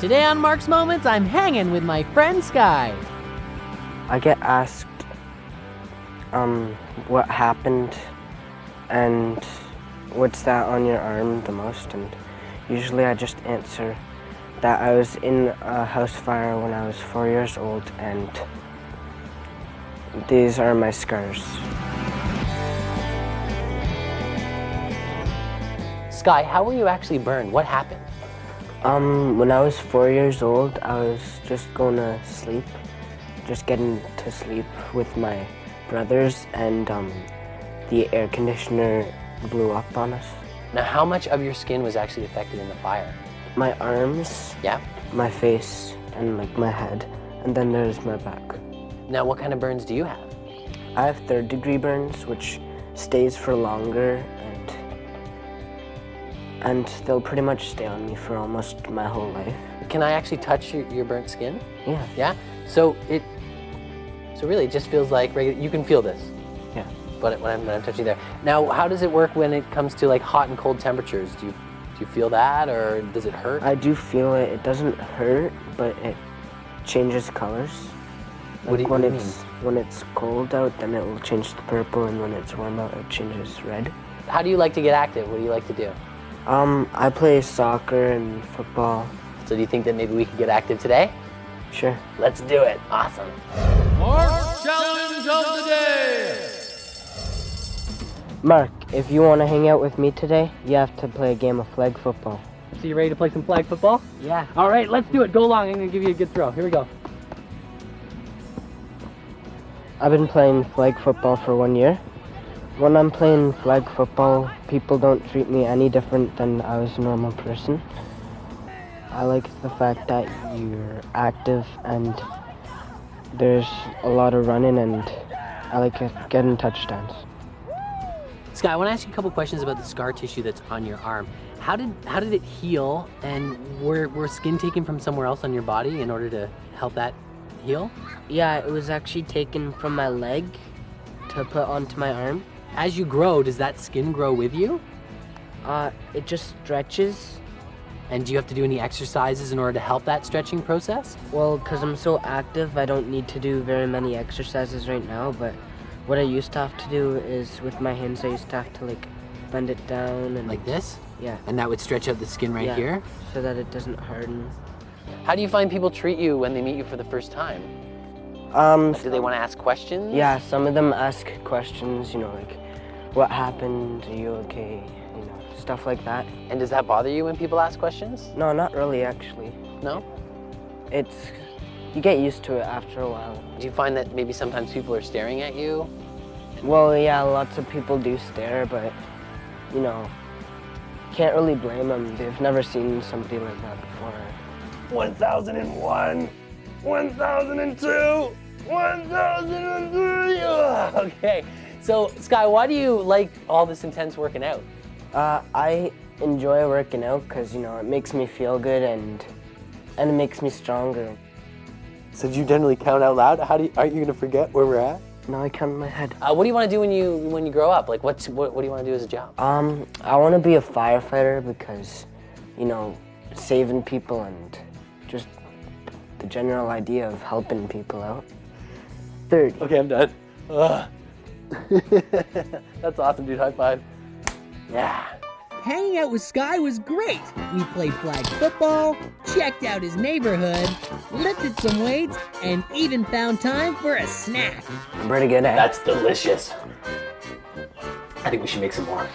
Today on Mark's Moments, I'm hanging with my friend Skye. I get asked what happened and what's that on your arm the most, and usually I just answer that I was in a house fire when I was 4 years old, and these are my scars. Skye, how were you actually burned? What happened? When I was 4 years old, I was just going to sleep, just getting to sleep with my brothers, and the air conditioner blew up on us. Now, how much of your skin was actually affected in the fire? My arms, Yeah? my face, and like my head, and then there's my back. Now, what kind of burns do you have? I have third-degree burns, which stays for longer, and they'll pretty much stay on me for almost my whole life. Can I actually touch your burnt skin? Yeah. Yeah? So really, it just feels like regular. You can feel this. Yeah. But when I'm touching there. Now, how does it work when it comes to like hot and cold temperatures? Do you feel that, or does it hurt? I do feel it. It doesn't hurt, but it changes colors. What do you mean? When it's cold out, then it will change to purple, and when it's warm out, it changes red. How do you like to get active? What do you like to do? I play soccer and football. So do you think that maybe we could get active today? Sure. Let's do it. Awesome. Mark Challenge of the Day! Mark, if you want to hang out with me today, you have to play a game of flag football. So you ready to play some flag football? Yeah. All right, let's do it. Go along. I'm going to give you a good throw. Here we go. I've been playing flag football for 1 year. When I'm playing flag football, people don't treat me any different than I was a normal person. I like the fact that you're active and there's a lot of running, and I like getting touchdowns. Skye, I want to ask you a couple questions about the scar tissue that's on your arm. How did it heal, and were skin taken from somewhere else on your body in order to help that heal? Yeah, it was actually taken from my leg to put onto my arm. As you grow, does that skin grow with you? It just stretches. And do you have to do any exercises in order to help that stretching process? Well, because I'm so active, I don't need to do very many exercises right now, but what I used to have to do is with my hands, I used to have to like bend it down and Like this? Yeah. And that would stretch out the skin right here? So that it doesn't harden. How do you find people treat you when they meet you for the first time? Do they want to ask questions? Yeah, some of them ask questions, like, what happened? Are you okay? Stuff like that. And does that bother you when people ask questions? No, not really, actually. No? You get used to it after a while. Do you find that maybe sometimes people are staring at you? Well, yeah, lots of people do stare, but, can't really blame them. They've never seen somebody like that before. 1001, 1002, 1003. Okay, so Skye, why do you like all this intense working out? I enjoy working out because, it makes me feel good and it makes me stronger. So do you generally count out loud? Aren't you going to forget where we're at? No, I count in my head. What do you want to do when you grow up? Like, what do you want to do as a job? I want to be a firefighter because, saving people and just the general idea of helping people out. 30. Okay, I'm done. That's awesome, dude. High five. Yeah. Hanging out with Skye was great. We played flag football, checked out his neighborhood, lifted some weights, and even found time for a snack. Pretty good, eh? That's delicious. I think we should make some more.